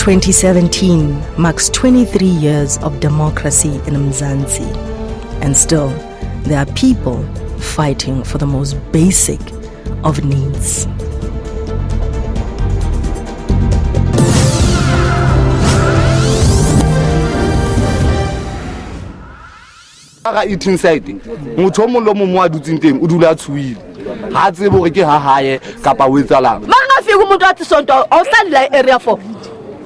2017 marks 23 years of democracy in Mzansi, and still there are people fighting for the most basic of needs. Eating side motho mo lo mo a dutseng teng o dula tshuile ha tsebe hore ke ha hae kapa o etsalang mangafika umuntu athi sonto awuhlali la area 4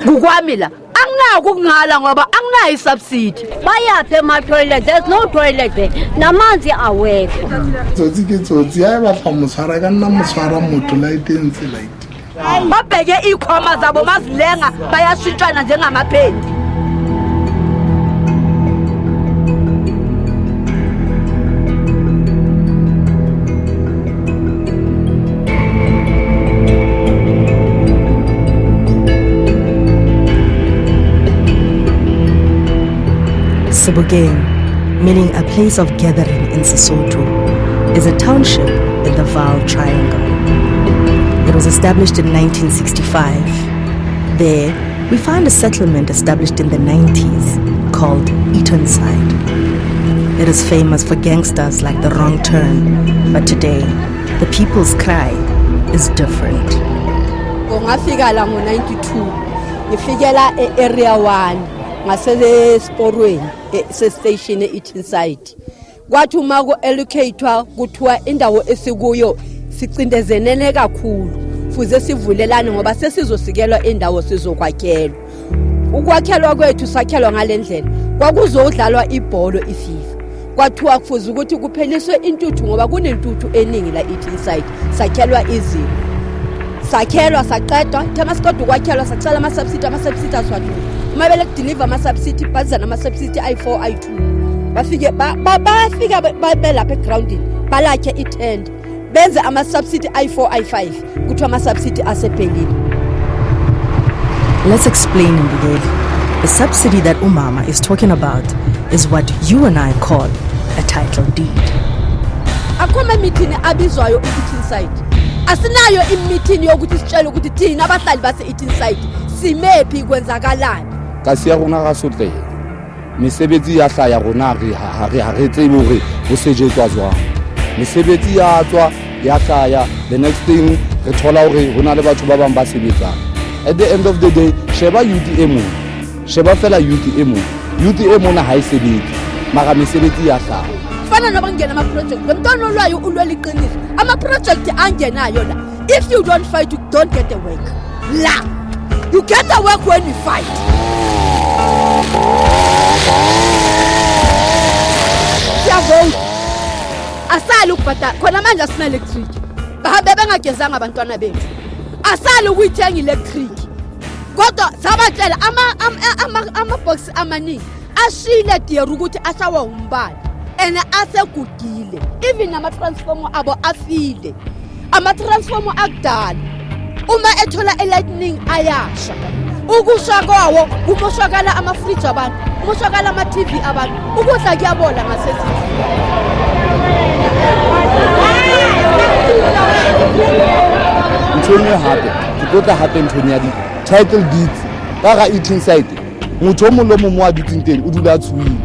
kukwamila anginako ukungala ngoba anginayo isubsidy bayaphe ama toilet, there's no toilet there, namanzi awekho. Tsotsi ke tsotsi ya batla motshwara ka nna motshwara motho la itense like babheke ikhoma zabo mazilenga bayashintshana njengamaphedi. Sebokeng, meaning a place of gathering in Sesotho, is a township in the Vaal Triangle. It was established in 1965. There, we find a settlement established in the 90s called Eatonside. It is famous for gangsters like the Wrong Turn, but today, the people's cry is different. Ngafika la ngo92, ngifikela area 1. Ngasele sporweni se station Eatonside kwathi uma ku allocatewa kuthiwa indawo esikuyo sicindezenene kakhulu fuze sivulelane ngoba sesizosikelwa indawo sizokwakhelwa ukwakhelwa kwethu sakhelwa ngalendlela kwakuzodlalwa ibhola iFIFA kwathiwa kufuze ukuthi kupheliswe intuthu ngoba kunentuthu eningi la Eatonside sakhelwa izimo sakhelwa saqedwa thema siqedwa ukwakhelwa sacala ama subsidy aswathu uma bele deliver ama subsidy bazana ama subsidy i4 i2 bafike bafika belapha egroundini balakhe itent benze ama subsidy i4 i5 kuthiwa ama subsidy asephelile. Let's explain in Bugeli. The subsidy that Umama is talking about is what you and I call a title deed. Akoma meeting abizwayo Eatonside asinayo imeeting yokuthi sitshele ukuthi thina abahlali base Eatonside simephi kwenzakalani. kasi ya rona ga sotle mesebetsi ya hlaya rona re tsebe hore ho sejetswa jwang mesebetsi ya tswa ya hlaya the next thing re thola hore hona le batho ba bang ba sebetsang at the end of the day sheba UTM sheba fela UTM na ha e sebetsi mara mesebetsi ya hlaya fana nabangena ama project lomntwana olwayo ulweliqiniso ama project angenayo la if you don't fight you don't get the work la you get the work when you fight. Siyavona asali ukubhadala khona manje asina electric bahambe bengagezanga abantwana bethu asali ukuyithenga electric kodwa sabatshela ama box amaningi ashile dear ukuthi ashawa umbane ene asegugile even ama transformer abo afile ama transformer akudala uma ethola elightning ayasha ukusha kwawo kumoshakala ama fridge abantu kumoshakala ama TV abantu ukudla kuyabola ngasesizini. ntshone hape dikota hape ntshone ya di title deeds ka ga Eatonside motho mo lo mo a dutseng teng o dula tshuile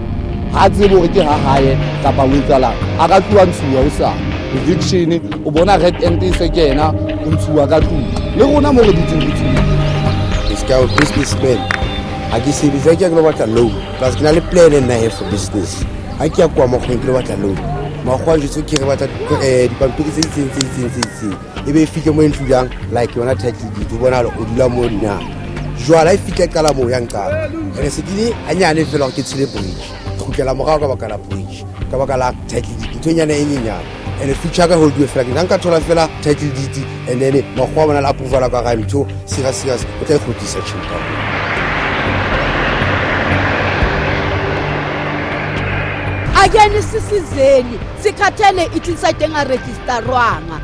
ha tsebe hore ke ha hae kapa o etsalang a ka tluwa ntshuwa o sa eviction o bona red ant se kena o ntshuwa ka tlung le rona mo re ditseng go tshuwa Ska businessman a ke sebetsa ke go batla loan plus ke na le plan nna he for business a ke ya kwa mo go ke batla loan ma go a jutse ke re batla dipampiri tse tse e be fike mo ntlulang like yona title deed o bona o dula mo nna jwala e fike kala mo yang qala re se dile anyane fela ke tshile bridge khutlela morago ka baka la bridge ka baka la title deed ntonyana e nyenyana and future ka hold you fela ke nka thola fela title deed and then mo go bona la approval ka ga ntho serious o tla go disa chimpa Again sisizeni sikhathele Eatonside engaregisterwanga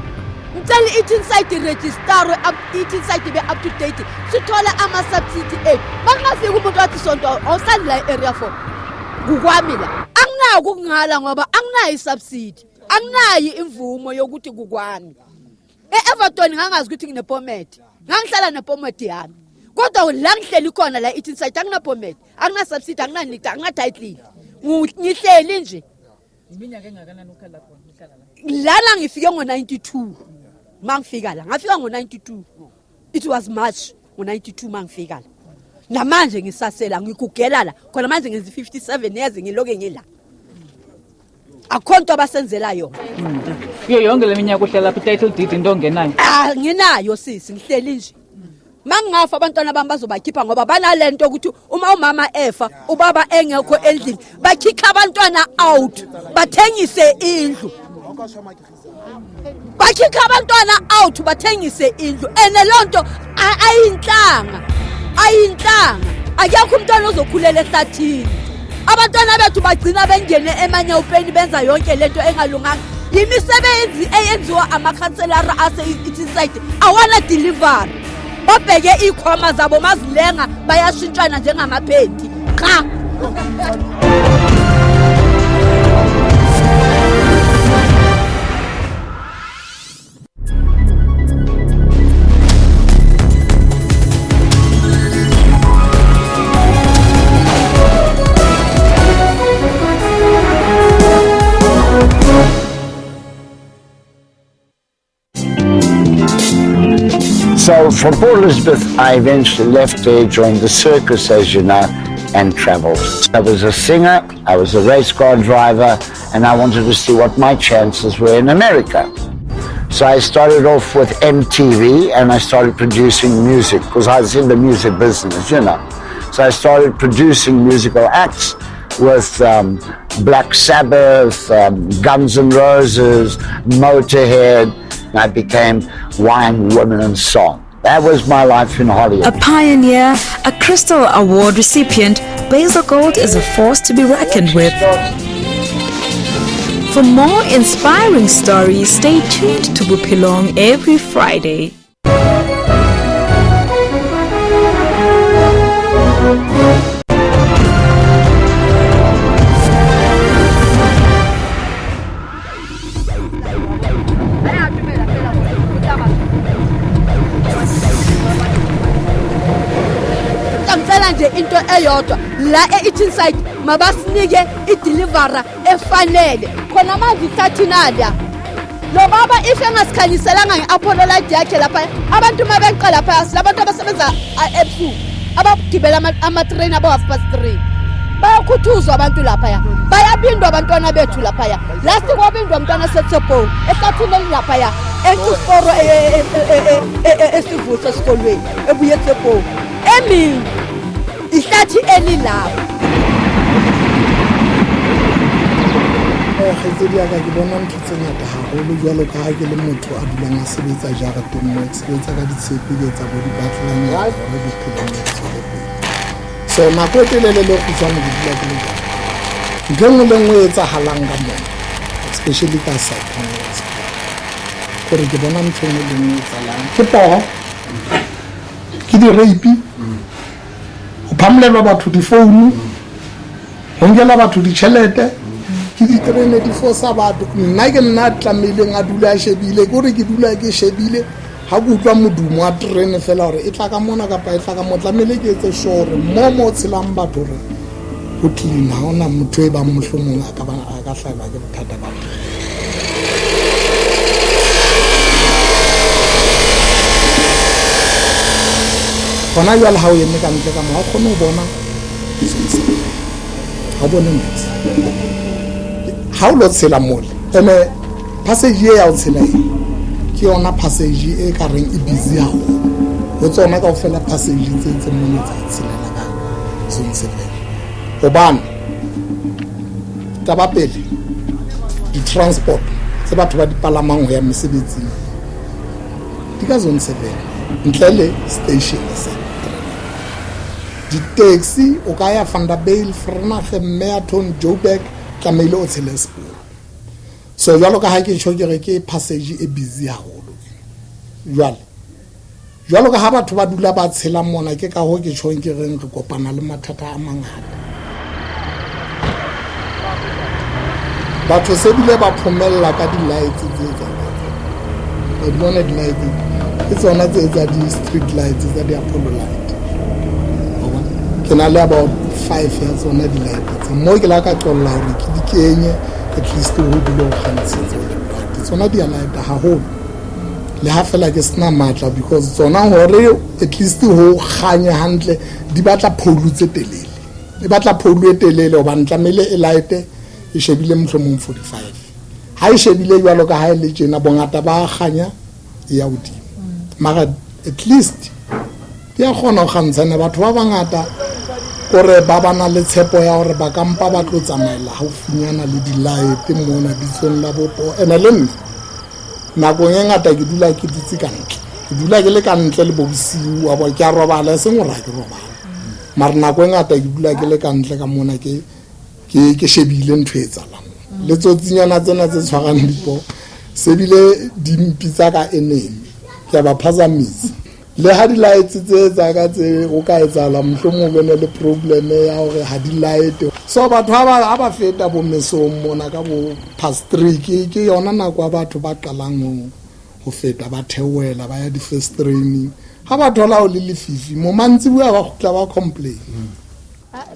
mtshela Eatonside registerwe Eatonside be up to date sithola ama subsidy ethu bangafika umuntu wathi sonto awuhlali la area 4 kukwami la anginako ukungala ngoba anginayo isubsidy anginayo imvumo yokuthi kukwami eEverton ngangazi ukuthi ngine permit ngangihlala ne permit yami kodwa la ngihleli khona la ithi inside angina permit angina subsidy angina nicta angina title ngihleli nje iminyaka engakanani ukhala khona nihlala la lana ngifike ngo92 mangifika la ngafika ngo92 it was March ngo92 mangifika la namanje ngisasela ngikugela la khona manje ngizi 57 years ngiloke ngila akhonto abasenzela yona yo yonke leminyaka uhlala lapha title deed into ongenayo nginayo sisi ngihleli nje mangafa abantwana bami bazobakhipha ngoba banalento ukuthi uma umama efa ubaba engekho endlini bakhipha abantwana out bathengise indlu bakhipha abantwana out bathengise indlu ene lonto ayinhlanga akekho umntwana ozokhulela ehlathini abantwana bethu bagcina bengene emanye upeni benza yonke lento engalunganga yimisebenzi eyenziwa amakhanselara ase inside awana deliver babheke ikhoma zabo mazilenga bayashintshana njengamaphenti cha So from Port Elizabeth, I eventually left there, joined the circus, as you know, and traveled. I was a singer, I was a race car driver, and I wanted to see what my chances were in America. So I started off with MTV, and I started producing music, because I was in the music business, you know. So I started producing musical acts with Black Sabbath, Guns N' Roses, Motorhead. I became Wine, Women and Song. That was my life in Hollywood. A pioneer, a Crystal Award recipient, Basil Gold is a force to be reckoned with. For more inspiring stories, stay tuned to Bupilong every Friday. into eyodwa la e-inside mabasinike i-delivery efanele khona manje 13 la lo baba ife ngasikhanyiselanga nge-Apollo light yakhe lapha abantu mabeqala lapha silabantu abasebenza ebusuku abagibela ama-train abo 3:30 bayakhuthuzwa abantu lapha bayabindwa abantwana bethu lapha last kwabindwa umntwana setsepo ehlathini lapha ekusiporo esivutha esikolweni ebuye setsepo emini ihlathi elilapho kgaitsedi ya ka ke bona ntho tse ngata haholo jwalo ka ha ke le motho a dulang a sebetsa jarateng mo sebetsa ka ditshepi ke tsa bo dibatlana le diphelong so nako e telele le go tswa mo dila ke le ntho nngwe le nngwe e etsahalang ka mona especially ka psychology gore ke bona ntho nngwe le nngwe e etsahalang ke poho ke di-rape go phamlelwa batho difounu go nkela batho ditšhelete ke diterene di fosa batho nna ke nna tlameileng a dula a shebile kore ke dula ke shebile ga ke utlwa modumo wa terene fela gore e tla ka mona kapa e tla ka mo tlameile ke etse sure gore mo tshelang batho gore go clean ga ona motho e bang mohlomong a ka hlaelwa ke bothata ba gona jwale ga o eme ka ntle ka mo ga kgone go bona ga o bone ntse ga o lo tshela mole ene passage e ya o tshela e ke yona passage e ka reng e busy gago go tsona ka go fela passage tse mone tsa tshelela ka zone 7 gobane taba pele di-transport tse batho ba dipalamang go ya mesebetsing di ka zone 7 ntle le station sa di-taxi o ka ya Vanderbijl, Vereeniging, Meerton, Joburg tlameile o tshele seporo so jwalo ka ha ke tjho ke re ke passage e busy haholo jwalo ka ha batho ba dula ba tshela mona ke ka ho ke tjho ke reng re kopana le mathata a mangata batho se bile ba phomella ka di-lights tse tsa ba di-lights ke tsona tse tsa di-street lights tsa di-Apollo light ke na le about 5 years ona di-light mo ke la ka qolla hore ke di kenye at least ho dilo khansetse le tsona di light haholo le ha fela ke sena matla because tsona hore at least ho khanye hantle di batla pholu tse telele e batla pholu e telele ho ba ntlamele e light e shebile mohlomong 45 ha e shebile jwalo ka ha e le tjena bongata ba khanya e ya hodimo mara at least ya khona go gantshana batho ba bangata gore ba bana le tshepo ya gore ba kampa ba tlo tsamaela haufinyana le di-light mona bitsong la bopo ene le nna nako e ngata ke dula ke dutse ka ntle ke dula ke le ka ntle le bosiu wa bo ke a robala se ngora ke robala mara nako e ngata ke dula ke le ka ntle ka mona ke shebile ntho e tsalang le tsotsinyana tsena tse tshwarang dipo se bile di mpitsa ka enemi ke ba phazamisa le ha di-lights tse tsaka tse o ka etsala mohlomong bene le problem ya hore ha di-light so batho ha ba feta bo mesong mona ka bo past 3 ke yona nako ya batho ba qalang ho feta ba theoela ba ya di-first training ha ba thola o le lefifi mo mantsi bua ba khutla ba complain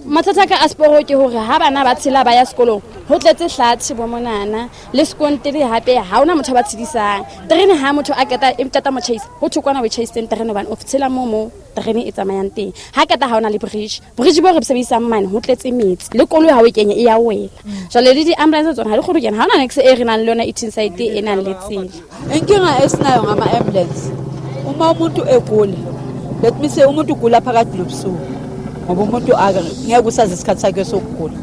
mathata ka asporo ke hore ha bana ba tshela ba ya sekolong ho tletse hlatse bo monana le sekontiri hape ha ona motho ba tshedisang terene ha motho a keta mo chase ho thukwana we chase terene ban of tshela mo terene e tsamayang teng ha keta ha ona le bridge bo re sebedisang mane ho tletse metsi le koloi ha o kenya e ya wela jale le di ambulance tsona ha le kgolo kena ha ona next e re nang le yona eating site e nang le tsela inkinga esinayo ngama ambulance uma umuntu egula let me say umuntu ugula phakathi nobusuku ngoba umuntu ngeke usazi isikhathi sakhe sokugula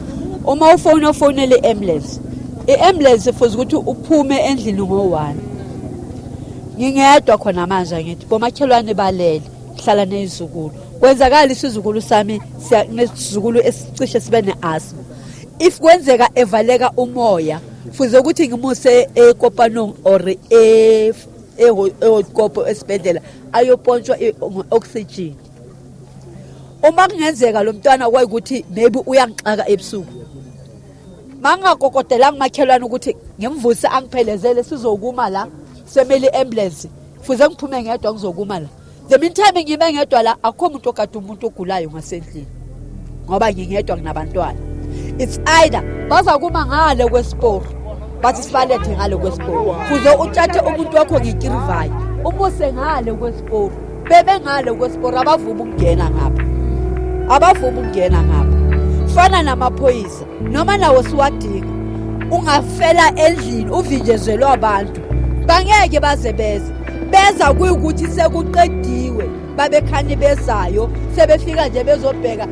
uma ufonele i-ambulance i-ambulance futhi ukuthi uphume endlini ngo-1 ngingedwa khona manje ngithi bomakhelwane balele hlala nezizukulu kwenzakala isizukulu sami nesizukulu esicishe sibe ne-asthma if kwenzeka evaleka umoya futhi ukuthi ngimuse ekopanong or ehotkopo esibhedlela ayopontshwa i-oxygen uma kungenzeka lo mntwana kwayikuthi maybe uyangixaka ebusuku mangakokodelanga makhelwane ukuthi ngimvuse angiphelezele sizokuma la semeli ambulance fuze ngiphume ngedwa ngizokuma la the meantime ngibe ngedwa la akho umuntu okade umuntu ogulayo ngasendlini ngoba ngingedwa kunabantwana it's either baza kuma ngale kwesiporo bathi sibalethe ngale kwesiporo fuze utshathe umuntu wakho ngikirivayo umuse ngale kwesiporo bebe ngale kwesiporo abavuma ukungena ngapha fana namaphoyisa noma nawo siwadinga ungafela endlini uvinjezelwe abantu bangeke baze beza kuyukuthi sekuqediwe babekhani bezayo sebefika nje bezobheka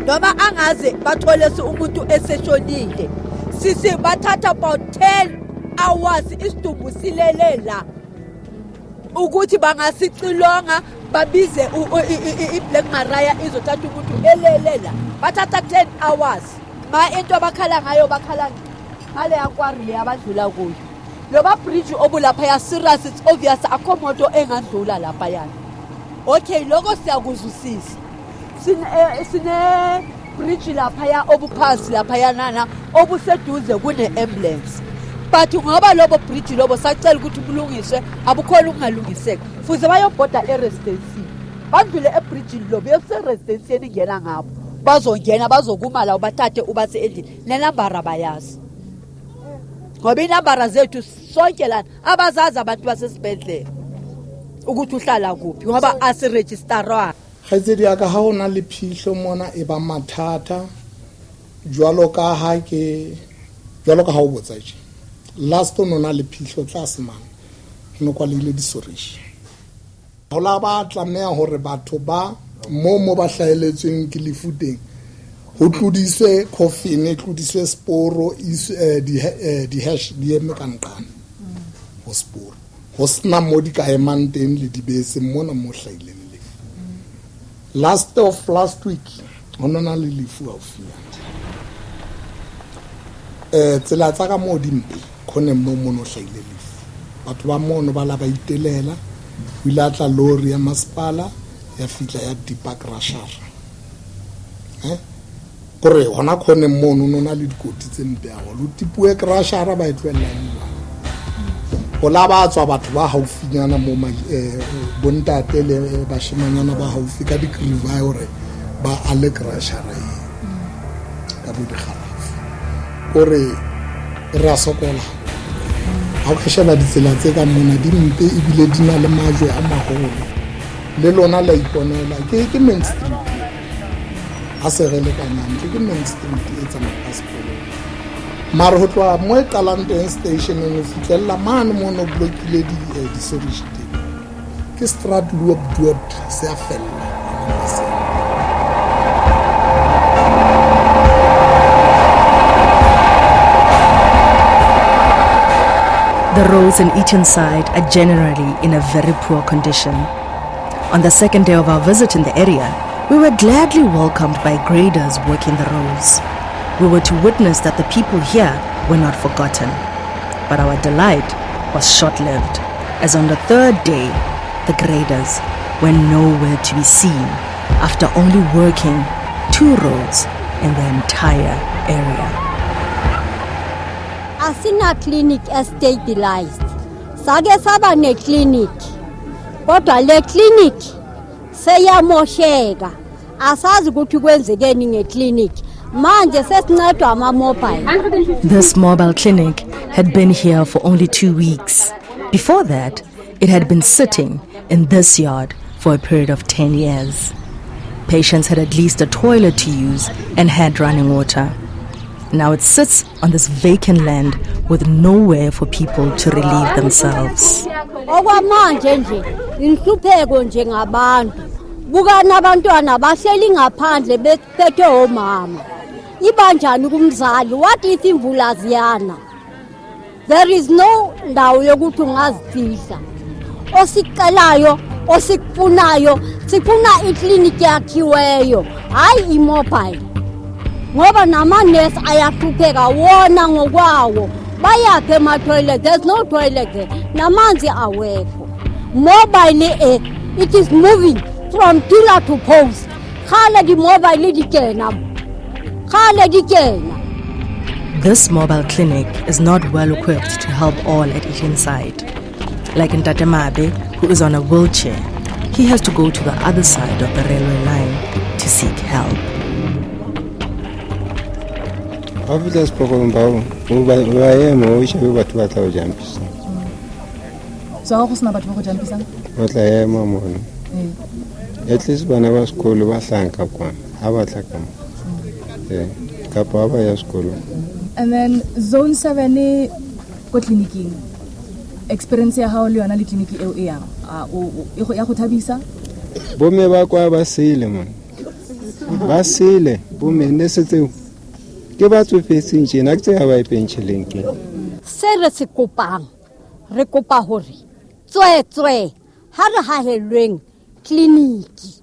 noma angaze bathole umuntu eseshonile sisi bathatha about 10 hours isidumbu silelela ukuthi bangasicilonga babize i-Black Maria izothatha umuntu elelela bathatha 10 hours into abakhala ngayo bakhala ngale yakwari abadlula kuyo loba bridge obulapha ya serious it's obvious akho moto engadlula lapha yana okay lokho siyakuzwisisa sine bridge lapha ya obuphansi lapha yanana obuseduze kune ambulance but ngoba lobo bridge lobo sacela ukuthi bulungiswe abukhona ukungalungiseka fuze bayobhoda e-residency bandlule e-bridge lobo yese-residency engena ngabo bazongena bazokuma la bathathe ubase endlini nenambara bayazi ngoba inambara zethu sonke lana abazazi abantu basesibhedlela ukuthi uhlala kuphi ngoba asiregisterwa khaitsedi ya ka ha ona le phihlo mona e ba mathata jwalo ka ha o botsa tje last one ona le phihlo tlase man no kwalile disorishi hola ba tlameha hore batho ba mo ba hlaeletsweng ke lefuteng ho tlodiswe coffin tlodiswe sporo di hash di eme kanqana ho sporo ho sna mo di ka emang teng le dibese mona mo hlaileng le last week hona le lefu ofia tsela tsa ka mo dimpe khone mo no hlaile lefu batho ba mono ba la ba itelela o ile atla lori ya masepala ya fitla ya dipark rashar kore hona khone mono no na le dikoti tse mpe ya go tipue crashara ba itlwella go la ba tswa batho ba haufinyana mo bontate le bashimanyana ba haufi ka dikriva hore ba a le grashara e ka bo dikgalafu gore ra sokola ha o khashela ditsela tse ka mona di mpe ebile di na le majwe a magolo le lona la iponela ke Main Street a se re le kanang ke Main Street e tsama passport mara ho tloa mo e qalang teng station e fitlhella mane mo no blockile di service ke strat loop duot se a fella. The roads in Eatonside are generally in a very poor condition. On the second day of our visit in the area, we were gladly welcomed by graders working the roads. We were to witness that the people here were not forgotten. But our delight was short-lived, as on the third day, the graders were nowhere to be seen after only working 2 roads in the entire area. Asina clinic stabilized. Sake saba ne clinic. Kodwa le clinic seyamosheka. Asazi ukuthi kwenzekeni ngeclinic. Manje sesincedwa ama-mobile. This mobile clinic had been here for only 2 weeks. Before that, it had been sitting in this yard for a period of 10 years. Patients had at least a toilet to use and had running water. Now it sits on this vacant land with nowhere for people to relieve themselves. Okwamanje nje inhlupheko nje ngabantu. Bukana abantwana bahleli ngaphandle bephethe omama. Ibanjani kumzali? What if imvula ziyana? There is no ndawo yokuthi ungazifihla. Osicelayo, osikufunayo, sifuna ikliniki yakhiweyo, hayi imobile. Ngoba namanesi ayahlupheka wona ngokwawo. Bayaphe ama-toilet, there's no toilet there. Namanzi awekho. Mobile it is moving from pillar to post. This mobile clinic is not well equipped to help all at Eatonside. Like in Tatemabe, who is on a wheelchair, he has to go to the other side of the railway line to seek help. At least when I was school, I was school. And then zone 7 ko clinic experience ya hao le yona le clinic eo e ya go thabisa bomme ba kwa ba sele man ba sele bomme ne setse ke ba tsofetseng tjena ke tse ba ipentšheleng ke se re se kopang re kopa hore tswe ha re hahelweng kliniki.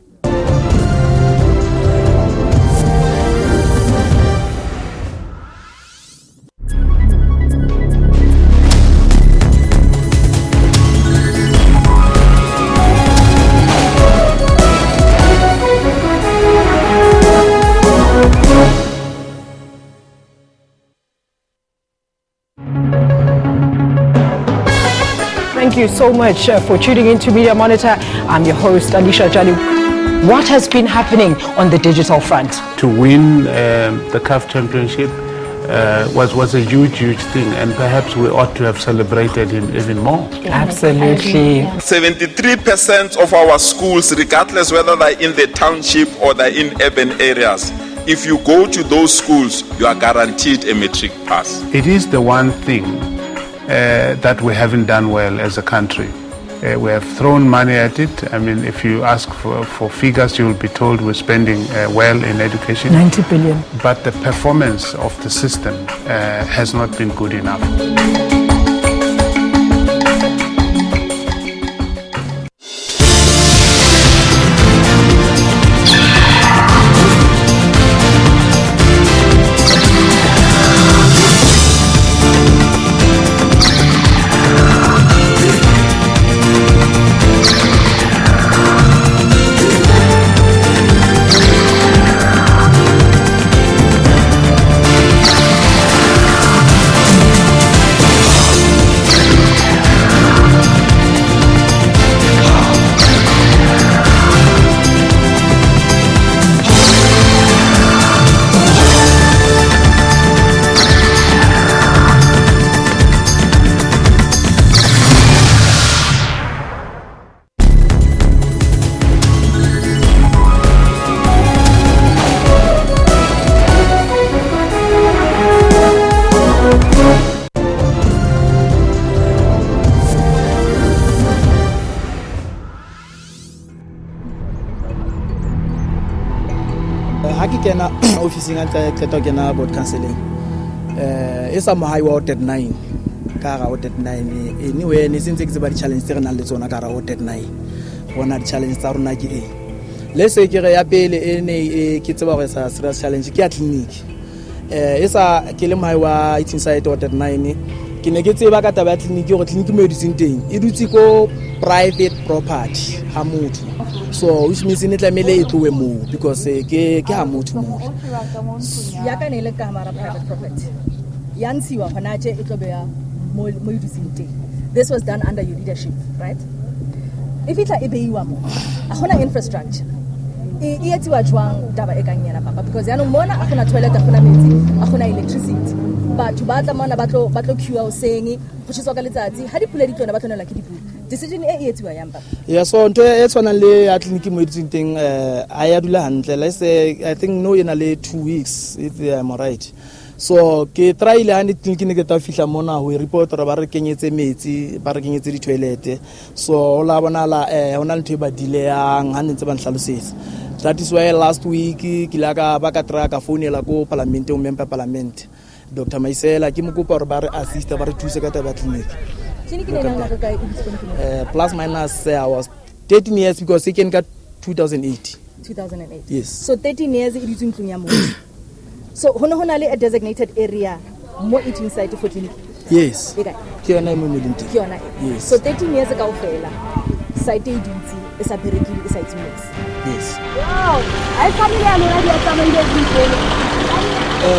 Thank you so much for tuning in to Media Monitor. I'm your host, Alicia Jali. What has been happening on the digital front? To win the CAF Championship was a huge thing, and perhaps we ought to have celebrated him even more. Absolutely. 73% of our schools, regardless whether they're in the township or they're in urban areas, if you go to those schools, you are guaranteed a matric pass. It is the one thing that we haven't done well as a country. We have thrown money at it. I mean, if you ask for figures, you will be told we're spending well in education. 90 billion. But the performance of the system has not been good enough. ha ke kena officing a qeta kena board counseling e sa mo high wa 39 ka ga 39 anyway ne sentse ke tseba di challenge tse re nang le tsona ka ra 39 bona di challenge tsa rona ke le se ke re ya pele ene ke tseba gore sa serious challenge ke ya clinic e sa ke le mai wa 18 site 39 ke ne ke tseba ka taba ya clinic gore clinic mo editseng teng e dutse ko private property ha motho so which means ne tlamele e tlowe mo because ke ha motho mo ya ka ne le kamera private property ya ntshiwa hona tje e tlobe ya mo editseng teng. This was done under your leadership, right? If itla e beiwa mo a gona infrastructure e etsiwa jwang taba e kang yana papa because ya no mona a gona toilet a gona metsi a gona electricity batho ba tla mona ba tlo queue o seng go tshitswa ka letsatsi ha dipula di tlona ba tlonela ke dipula decision e etsiwa yang papa yeah so nto e tshwanang le ya clinic mo editseng teng a ya dula hantle let's say I think no ena le 2 weeks if I'm right. So ke try le hane clinic ne ke ta fihla mona ho report re ba re kenyetse metsi ba re kenyetse di toilet so la bona la hona ntwe ba dileang ha ntse ba nhlalosetsa that is why last week ke la ka ba ka tra ka phone la ko parliament o member parliament Dr. Maisela ke mo kopa re ba re assist ba re thuse ka taba clinic ne nang ka ka plus minus I was 13 years because it came ka 2008 yes so 13 years it is including ya mo so hona le a designated area mo eating site for clinic yes ke yona mo medinti ke yona yes so 13 years ka ofela site e dintsi e sa berekile e sa itsimix yes wow ai family ya lona di tsamaile dintlo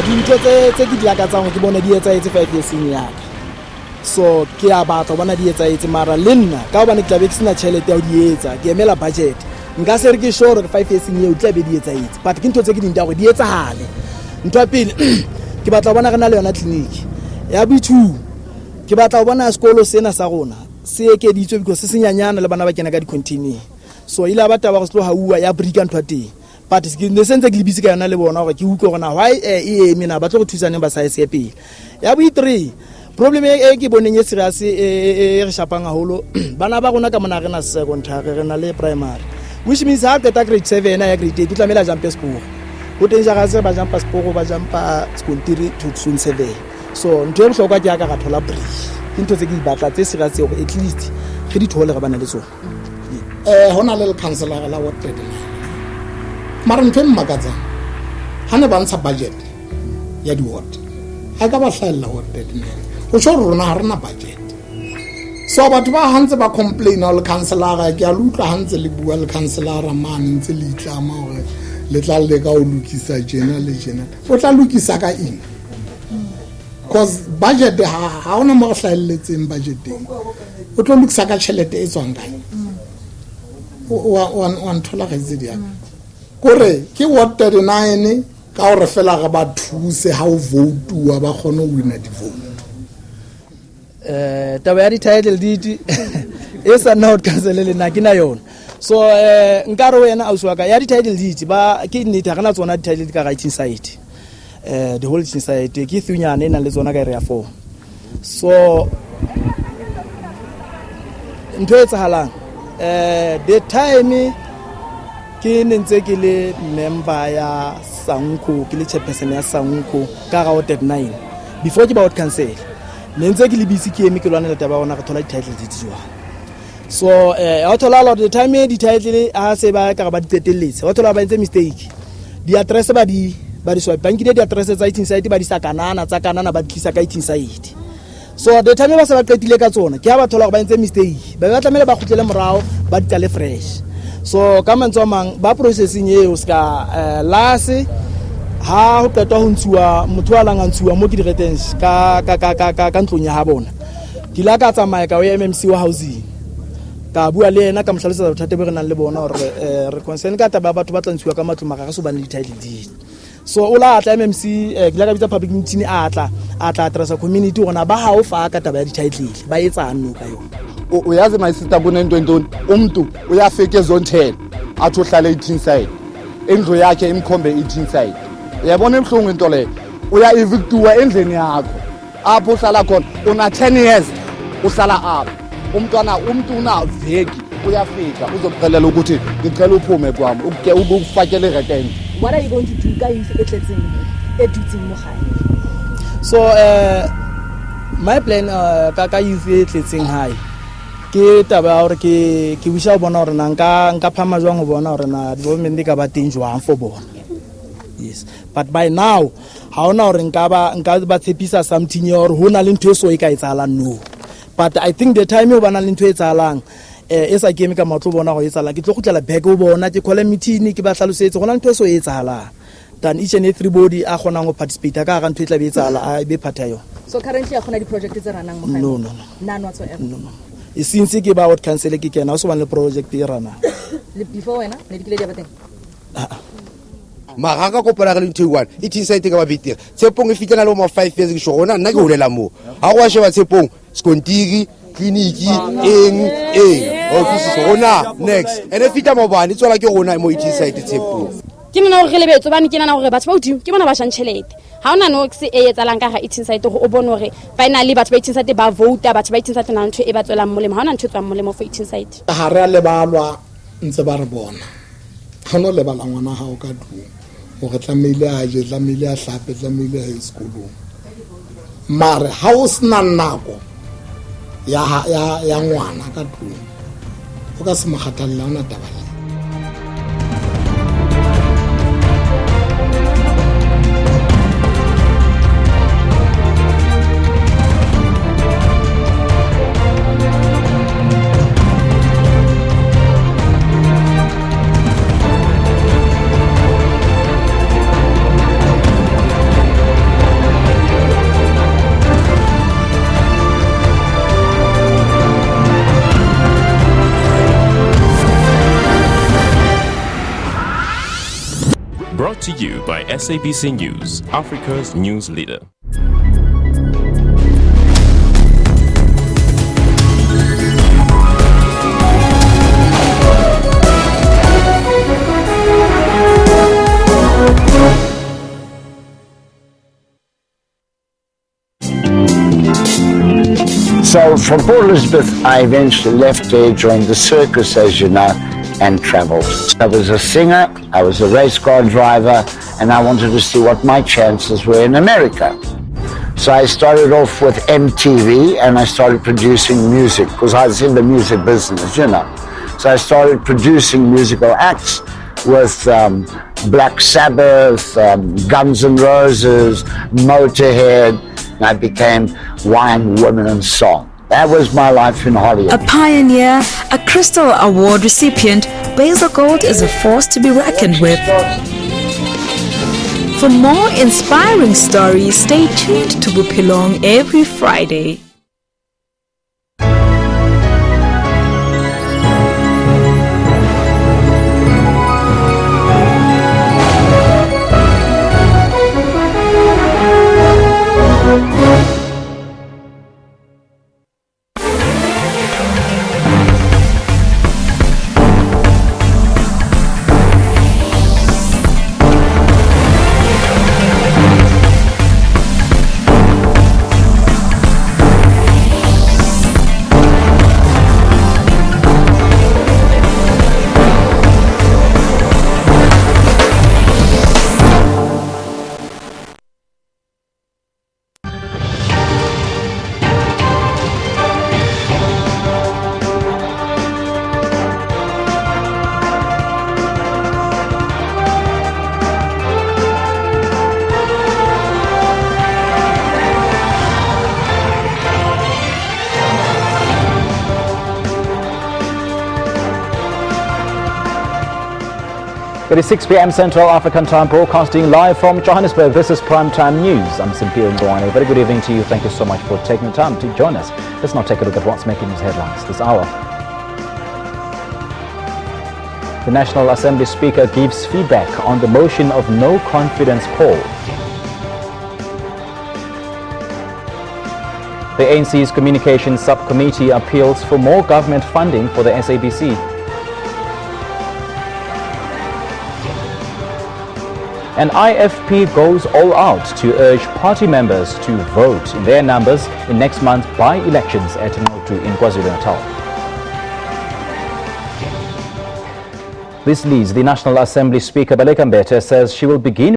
dintlo tse ke di lakatsang ke bona di etsaetse 5 years in yaka so ke a batla bona di etsaetse mara le nna ka ba ne ke tlabe ke sena tšhelete ya di etsa ke emela budget nka se re ke sure ke 5 years in ye o tlabe di etsaetse but ke ntho tse ke dinta gore di etsahale ntwa pele ke batla bona re na le yona clinic ya B2 ke batla bona sekolo sena sa rona se ekeditswe because se senyanyana le bana ba kena ka di continue so ile ba taba go selo haua ya brika ntwa teng but ke ne sentse ke lebisi ka yona le bona gore ke utlwe gona why mina ba tlo go thusaneng ba science ya pele ya B3 problem e ke boneng e serious e re shapang haholo bana ba rona ka mona re na secondary re na le primary which means ha teta grade 7 ya grade 8 tlamela jump school go teng ja ga se ba jumpa sporo ba jumpa skontiri to soon 7 so ntwe re hloka ke aka ga thola break into tse ke batla tse serious go at least ge di thole ga bana le tsona hona le councilor la what trade mara ntwe mmakatsa hane ba ntsha budget ya di ward ha ka ba hlalla what trade go tshwara rona ha rena budget so batho ba hantse ba complain all councilor ke a lutla hantse le bua le councilor man ntse le itlama gore le tla le ka o lukisa jena le jena o tla lukisa ka eng cause budget ha ona mo hlalletseng budgeting o tlo lukisa ka tšhelete e tswang kae o nthola ga itse dia kore ke what 39 ka o re fela ga ba thuse ha o vote wa ba khone o wina di vote taba ya di title deed e sa not cancel le na ke na yona so nkare wena auswa ka ya di title deed ba ke nnete ga na tsona di title ka writing site the whole writing site ke thunyane na le tsona ka area 4 so ntho e tsahalang the time ke nentse ke le member ya Sanko ke le chairperson ya Sanko ka ga 39 before ke ba out cancel nentse ke le busy ke eme ke lwana le taba ona ga thola di title deed jwa so a thola lot the time di title a se ba ka ba di teteletse a thola ba ntse mistake di address ba di swipe bank di address tsa iting site ba di sa kanana tsa kanana ba tlisa ka iting site so the time ba se ba qetile ka tsona ke ba thola ba ntse mistake ba tlamele ba khutlele morao ba di tale fresh so ka mantso mang ba processing eo ska lase ha ho qetwa ho ntshuwa motho a langa ntshuwa mo ke di returns ka ntlong ya ha bona ke la ka tsamaya ka o MMC wa housing ka bua le ena ka mohlalosetsa bothata be re nang le bona hore re concern ka taba batho ba tlantshiwa ka matlo maka ga so bana le title deed so o la atla MMC ke la ka bitsa public meeting atla address community gona ba ha o fa ka taba ya di title ba etsa anno ka yona uyazi my sister kunentweni umuntu uyafika ezone 10 athi uhlala 18 side endlu yakhe imkhombe 18 side uyabona emhlungu into le uya evictua endleni yakho apho uhlala khona una 10 years uhlala apho umuntu unaveki uyafika uzokucelela ukuthi ngicela uphume kwami ukufakela iretent what are you going to do ka youth e dutseng mo gae? So my plan ka youth e tletseng hae ke taba ya gore ke wisha bona gore na nka phama jwang go bona gore na development ka ba teng jwang for bona. Yes, but by now ha ona gore nka ba tshepisa something ya gore ho na le ntho e so e ka etsahalang no, but I think the time o bana le ntho e etsahalang e sa keme ka matlo bona go etsala ke tlo gutlela back o bona ke call meeting ke ba hlalosetse gona ntho e so e etsahalang than each and everybody a gona go participate ka ga ntho e tla be etsala a be part yo. So currently a gona di project tse ranang mo gae? No, none whatsoever. No. Since ke ba what cancel ke kena o so ba le project e rana before wena ne dikile di bateng Maraka ko pala le ntho one it is site ka ba betere tshepong e fitlela le mo 5 years ke shona nna ke holela mo ha go a sheba tshepong skontiri kliniki office rona next ene fita mo bana tswela ke rona mo it is site tshepong ke nna gore re lebetse bana ke nna gore batho ba udimo ke bona ba shantshelete ha ona no se e etsalang ka ga eating site go o bone gore finally batho ba eating site ba vote batho ba eating site na ntho e ba tswelang molemo ha ona ntho tswang molemo for eating site ha re a lebalwa ntse ba re bona ha no lebala ngwana ha o ka du o re tlamehile a je tlamehile a hlape tlamehile a sekolong mare ha o sna nako ya ngwana ka du o ka se mogatalla ona tabala. Brought to you by SABC News, Africa's news leader. So from Port Elizabeth, I eventually left there, joined the circus, as you know, and traveled. I was a singer, I was a race car driver, and I wanted to see what my chances were in America. So I started off with MTV, and I started producing music, because I was in the music business, you know. So I started producing musical acts with Black Sabbath, Guns N' Roses, Motorhead, and I became Wine, Women and Song. That was my life in Hollywood. A pioneer, a Crystal Award recipient, Basil Gold is a force to be reckoned with. For more inspiring stories, stay tuned to Bupilong every Friday. It is 6 p.m. Central African Time, broadcasting live from Johannesburg. This is Primetime News. I'm Simpiwe Ngwane. Very good evening to you. Thank you so much for taking the time to join us. Let's now take a look at what's making news headlines this hour. The National Assembly Speaker gives feedback on the motion of no confidence call. The ANC's Communications Subcommittee appeals for more government funding for the SABC. And IFP goes all out to urge party members to vote in their numbers in next month's by-elections at Motu in KwaZulu-Natal. This leads the National Assembly Speaker Baleka Mbete says she will begin